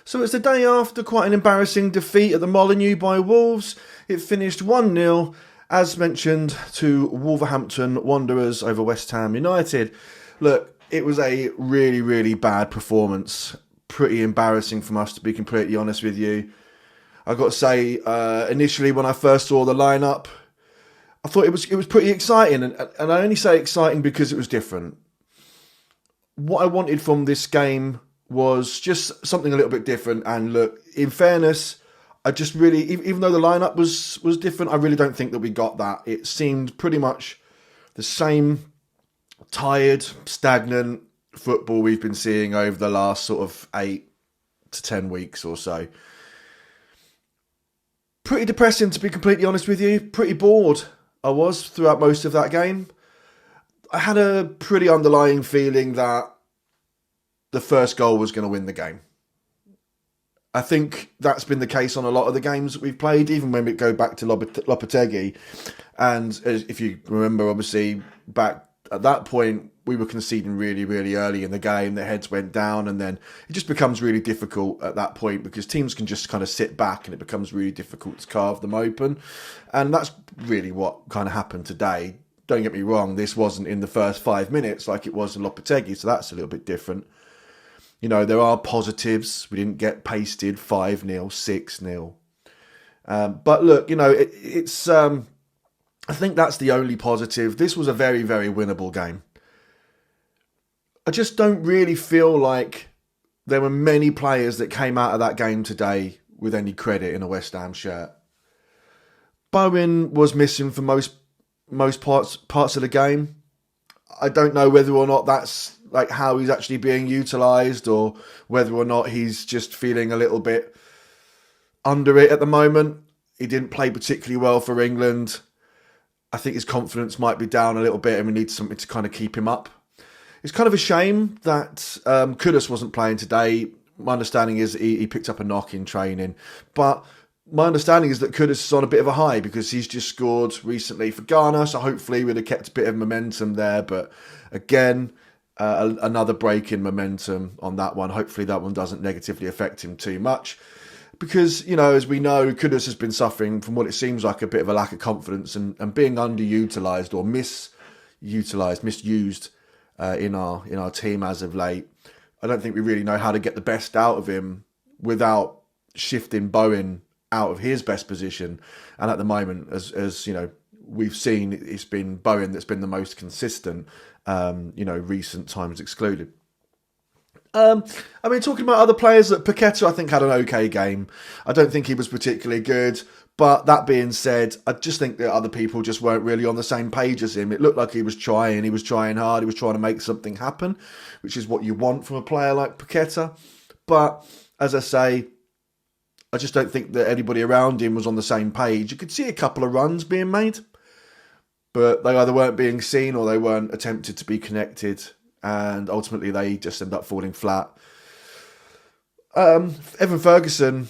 So it's the day after quite an embarrassing defeat at the Molineux by Wolves. It finished 1-0, as mentioned, to Wolverhampton Wanderers over West Ham United. Look, it was a really, really bad performance. Pretty embarrassing from us, to be completely honest with you. I've got to say, initially when I first saw the lineup, I thought it was pretty exciting. And I only say exciting because it was different. What I wanted from this game was just something a little bit different. And look, in fairness, I just really, even though the lineup was different, I really don't think that we got that. It seemed pretty much the same tired, stagnant football we've been seeing over the last sort of 8 to 10 weeks or so. Pretty depressing, to be completely honest with you. Pretty bored I was throughout most of that game. I had a pretty underlying feeling that the first goal was going to win the game. I think that's been the case on a lot of the games that we've played, even when we go back to Lopetegui. And if you remember, obviously, back at that point, we were conceding really, really early in the game. The heads went down, and then it just becomes really difficult at that point because teams can just kind of sit back and it becomes really difficult to carve them open. And that's really what kind of happened today. Don't get me wrong, this wasn't in the first 5 minutes like it was in Lopetegui, so that's a little bit different. You know, there are positives. We didn't get pasted 5-0, 6-0. But look, you know, it's I think that's the only positive. This was a very, very winnable game. I just don't really feel like there were many players that came out of that game today with any credit in a West Ham shirt. Bowen was missing for most parts of the game. I don't know whether or not that's like how he's actually being utilised, or whether or not he's just feeling a little bit under it at the moment. He didn't play particularly well for England. I think his confidence might be down a little bit and we need something to kind of keep him up. It's kind of a shame that Kudus wasn't playing today. My understanding is he picked up a knock in training. But my understanding is that Kudus is on a bit of a high because he's just scored recently for Ghana. So hopefully we'd have kept a bit of momentum there. But again, another break in momentum on that one. Hopefully that one doesn't negatively affect him too much. Because, you know, as we know, Kudus has been suffering from what it seems like a bit of a lack of confidence and being underutilised or misused in our team as of late. I don't think we really know how to get the best out of him without shifting Bowen out of his best position. And at the moment, as you know, we've seen, it's been Bowen that's been the most consistent, recent times excluded. Talking about other players, that Paqueta, I think, had an okay game. I don't think he was particularly good. But that being said, I just think that other people just weren't really on the same page as him. It looked like he was trying hard, he was trying to make something happen, which is what you want from a player like Paqueta. But, as I say, I just don't think that anybody around him was on the same page. You could see a couple of runs being made, but they either weren't being seen or they weren't attempted to be connected. And ultimately, they just end up falling flat. Evan Ferguson,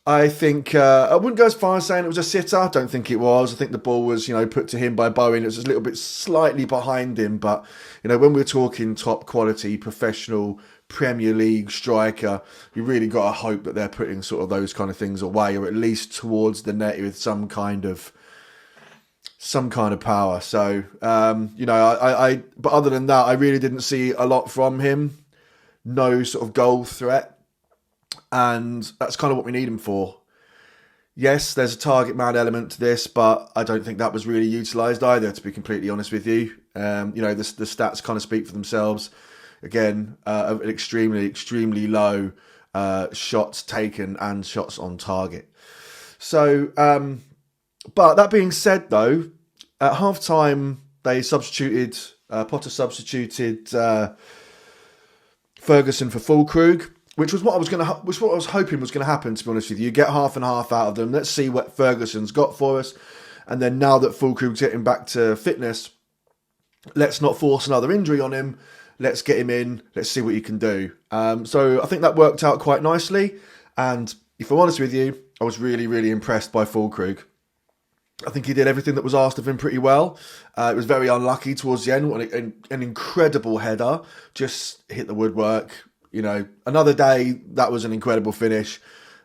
I think, I wouldn't go as far as saying it was a sitter. I don't think it was. I think the ball was, put to him by Bowen. It was a little bit slightly behind him. But, when we're talking top quality, professional, Premier League striker, you really got to hope that they're putting sort of those kind of things away, or at least towards the net with some kind of power. So, but other than that, I really didn't see a lot from him. No sort of goal threat. And that's kind of what we need him for. Yes, there's a target man element to this, but I don't think that was really utilised either, to be completely honest with you. The stats kind of speak for themselves. Again, an extremely, extremely low shots taken and shots on target. So, but that being said, though, at half-time, Potter substituted Ferguson for Füllkrug, which was what I was hoping was going to happen, to be honest with you. Get half and half out of them. Let's see what Ferguson's got for us. And then now that Füllkrug's getting back to fitness, let's not force another injury on him. Let's get him in. Let's see what he can do. So I think that worked out quite nicely. And if I'm honest with you, I was really, really impressed by Füllkrug. I think he did everything that was asked of him pretty well. It was very unlucky towards the end. An incredible header. Just hit the woodwork. another day, that was an incredible finish.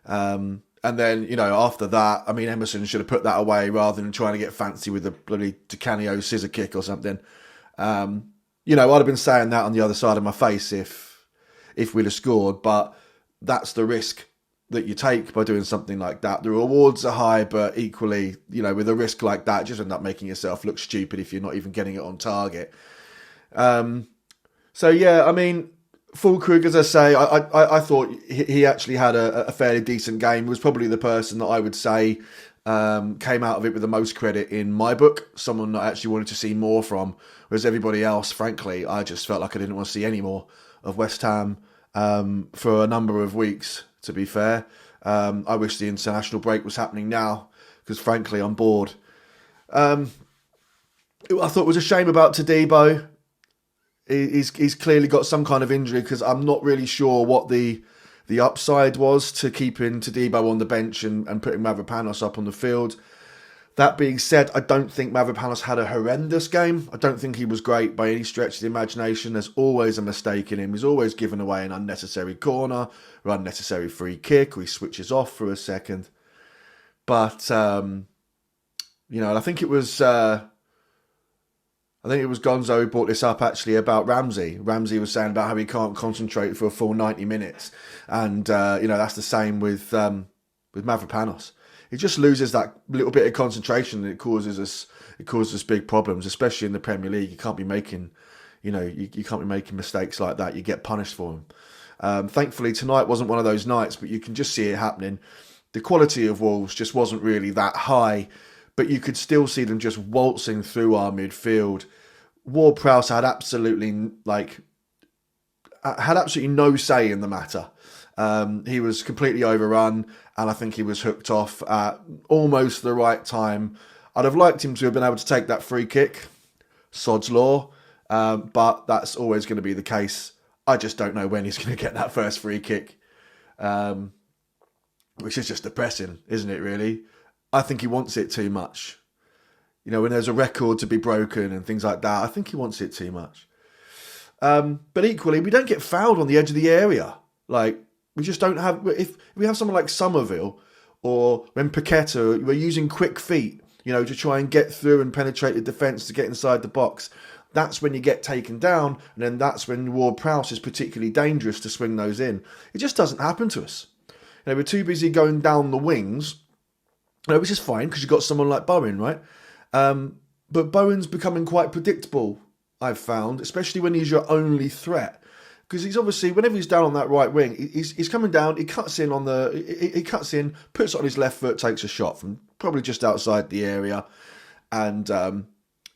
And then, after that, I mean, Emerson should have put that away rather than trying to get fancy with the bloody DiCanio scissor kick or something. I'd have been saying that on the other side of my face if we'd have scored, but that's the risk that you take by doing something like that. The rewards are high, but equally, with a risk like that, just end up making yourself look stupid if you're not even getting it on target. So yeah, I mean, Fulkrug, as I say, I thought he actually had a fairly decent game. He was probably the person that I would say came out of it with the most credit in my book. Someone I actually wanted to see more from, whereas everybody else, frankly, I just felt like I didn't want to see any more of West Ham for a number of weeks, to be fair. I wish the international break was happening now, because frankly, I'm bored. I thought it was a shame about Todibo. He's clearly got some kind of injury, because I'm not really sure what the upside was to keeping Todibo on the bench and putting Mavropanos up on the field. That being said, I don't think Mavropanos had a horrendous game. I don't think he was great by any stretch of the imagination. There's always a mistake in him. He's always given away an unnecessary corner or unnecessary free kick, or he switches off for a second. But, I think it was... I think it was Gonzo who brought this up actually about Ramsey. Ramsey was saying about how he can't concentrate for a full 90 minutes. And, that's the same with Mavropanos. He just loses that little bit of concentration, and it causes us big problems, especially in the Premier League. You can't be making, you can't be making mistakes like that. You get punished for them. Thankfully, tonight wasn't one of those nights, but you can just see it happening. The quality of Wolves just wasn't really that high, but you could still see them just waltzing through our midfield. Ward-Prowse had absolutely no say in the matter. He was completely overrun, and I think he was hooked off at almost the right time. I'd have liked him to have been able to take that free kick, sod's law, but that's always going to be the case. I just don't know when he's going to get that first free kick, which is just depressing, isn't it, really? I think he wants it too much. When there's a record to be broken and things like that, I think he wants it too much. But equally, we don't get fouled on the edge of the area. We just don't have... If we have someone like Somerville, or when Paqueta, we're using quick feet, to try and get through and penetrate the defence to get inside the box, that's when you get taken down, and then that's when Ward-Prowse is particularly dangerous to swing those in. It just doesn't happen to us. We're too busy going down the wings, which is fine, because you've got someone like Bowen, right? But Bowen's becoming quite predictable, I've found, especially when he's your only threat. Because he's obviously, whenever he's down on that right wing, he's coming down, he cuts in, puts it on his left foot, takes a shot from probably just outside the area. And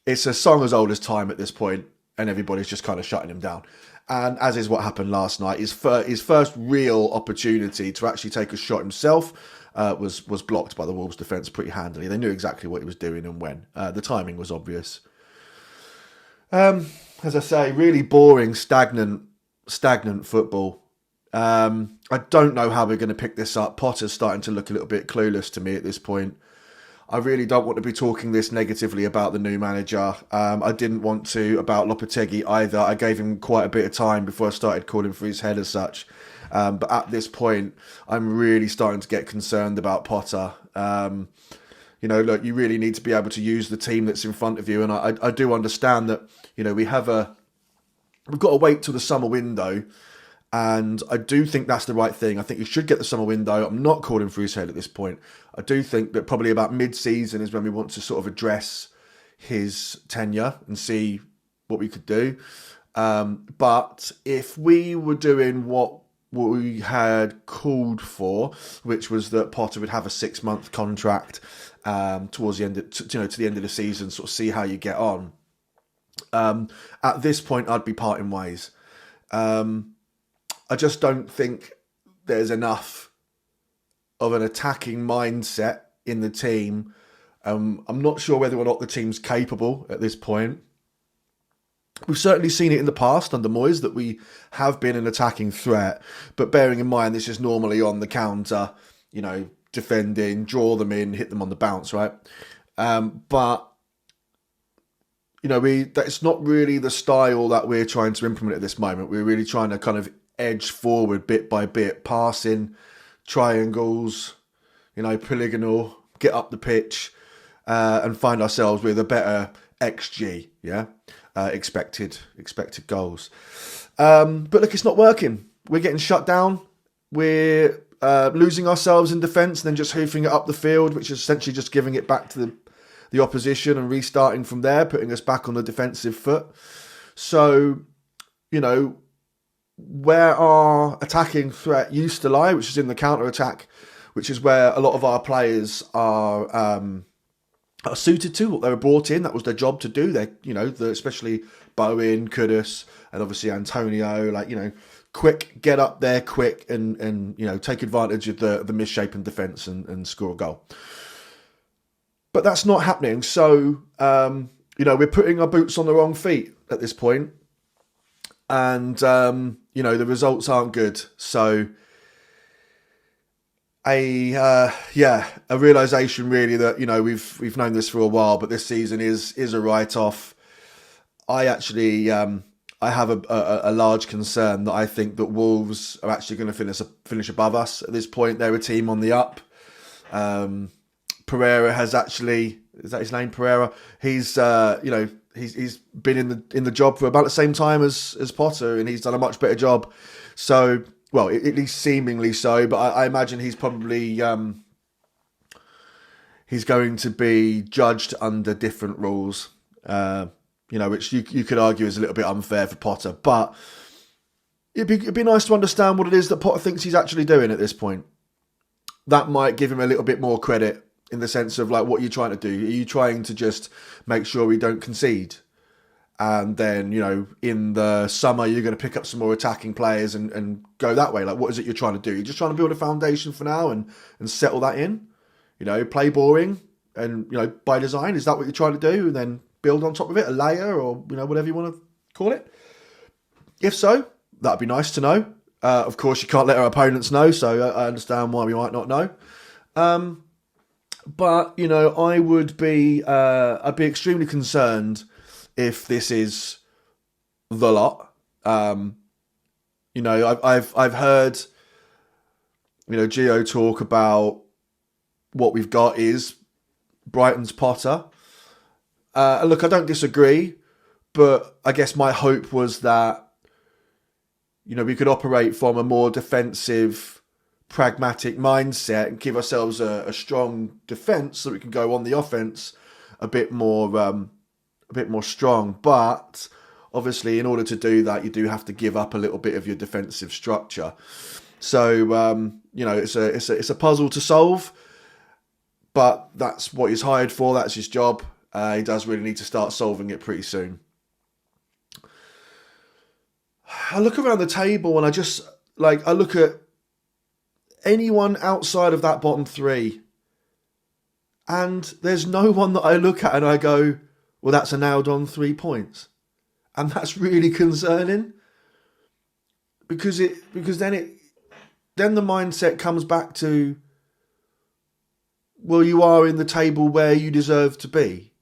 it's a song as old as time at this point, and everybody's just kind of shutting him down. And as is what happened last night, his first real opportunity to actually take a shot himself was blocked by the Wolves defence pretty handily. They knew exactly what he was doing and when. The timing was obvious. As I say, really boring, stagnant football. I don't know how we're going to pick this up. Potter's starting to look a little bit clueless to me at this point. I really don't want to be talking this negatively about the new manager. I didn't want to about Lopetegui either. I gave him quite a bit of time before I started calling for his head as such. But at this point, I'm really starting to get concerned about Potter. Look, you really need to be able to use the team that's in front of you. And I do understand that, we've got to wait till the summer window. And I do think that's the right thing. I think you should get the summer window. I'm not calling for his head at this point. I do think that probably about mid-season is when we want to sort of address his tenure and see what we could do. But if we were doing what we had called for, which was that Potter would have a 6-month contract towards the end, to the end of the season, sort of see how you get on. At this point, I'd be parting ways. I just don't think there's enough of an attacking mindset in the team. I'm not sure whether or not the team's capable at this point. We've certainly seen it in the past under Moyes that we have been an attacking threat, but bearing in mind this is normally on the counter, defending, draw them in, hit them on the bounce, right? But that's not really the style that we're trying to implement at this moment. We're really trying to kind of edge forward bit by bit, passing, triangles, polygonal, get up the pitch, and find ourselves with a better XG, expected goals. But look, it's not working. We're getting shut down. We're losing ourselves in defence and then just hoofing it up the field, which is essentially just giving it back to the opposition and restarting from there, putting us back on the defensive foot. So, where our attacking threat used to lie, which is in the counter-attack, which is where a lot of our players are suited to, what they were brought in. That was their job to do. Especially Bowen, Kudus, and obviously Antonio, quick, get up there quick and take advantage of the misshapen defence and score a goal. But that's not happening. So, we're putting our boots on the wrong feet at this point. And, the results aren't good. So, a realisation really that, we've known this for a while, but this season is a write-off. I actually, I have a large concern that I think that Wolves are actually going to finish above us at this point. They're a team on the up. Pereira has actually, is that his name, Pereira? He's he's been in the job for about the same time as Potter, and he's done a much better job. So, well, at least seemingly so. But I imagine he's probably he's going to be judged under different rules. Which you could argue is a little bit unfair for Potter, but it'd be nice to understand what it is that Potter thinks he's actually doing at this point. That might give him a little bit more credit in the sense of what you're trying to do. Are you trying to just make sure we don't concede? And then, in the summer, you're going to pick up some more attacking players and go that way. What is it you're trying to do? You're just trying to build a foundation for now and settle that in? Play boring and, by design? Is that what you're trying to do? And then build on top of it, a layer or, whatever you want to call it? If so, that'd be nice to know. Of course, you can't let our opponents know, so I understand why we might not know. But, I would be, I'd be extremely concerned if this is the lot. I've heard, Gio talk about what we've got is Brighton's Potter. Look, I don't disagree, but I guess my hope was that, we could operate from a more defensive, pragmatic mindset and give ourselves a strong defence so that we can go on the offence a bit more strong. But obviously, in order to do that, you do have to give up a little bit of your defensive structure. So, it's a puzzle to solve, but that's what he's hired for. That's his job. He does really need to start solving it pretty soon. I look around the table and I look at anyone outside of that bottom three, and there's no one that I look at and I go, well, that's a nailed on 3 points. And that's really concerning because then the mindset comes back to, well, you are in the table where you deserve to be.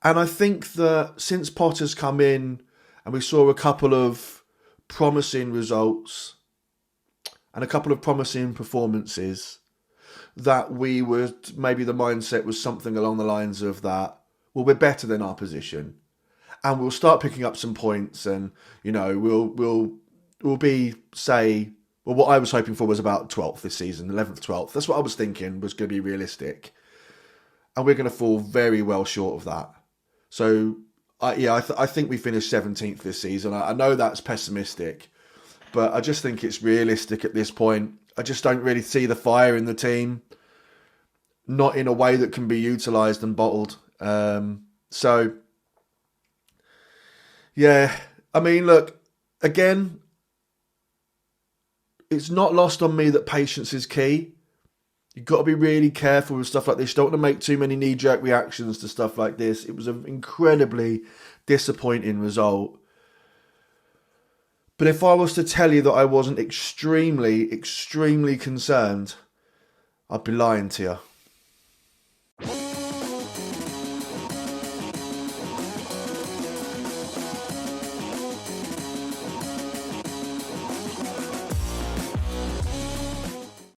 And I think that since Potter's come in and we saw a couple of promising results and a couple of promising performances, that maybe the mindset was something along the lines of that, well, we're better than our position and we'll start picking up some points and, we'll be, say, well, what I was hoping for was about 12th this season, 11th, 12th. That's what I was thinking was going to be realistic. And we're going to fall very well short of that. So, I think we finished 17th this season. I know that's pessimistic, but I just think it's realistic at this point. I just don't really see the fire in the team, not in a way that can be utilised and bottled. So, yeah, I mean, look, again, it's not lost on me that patience is key. You've got to be really careful with stuff like this. You don't want to make too many knee-jerk reactions to stuff like this. It was an incredibly disappointing result. But if I was to tell you that I wasn't extremely, extremely concerned, I'd be lying to you.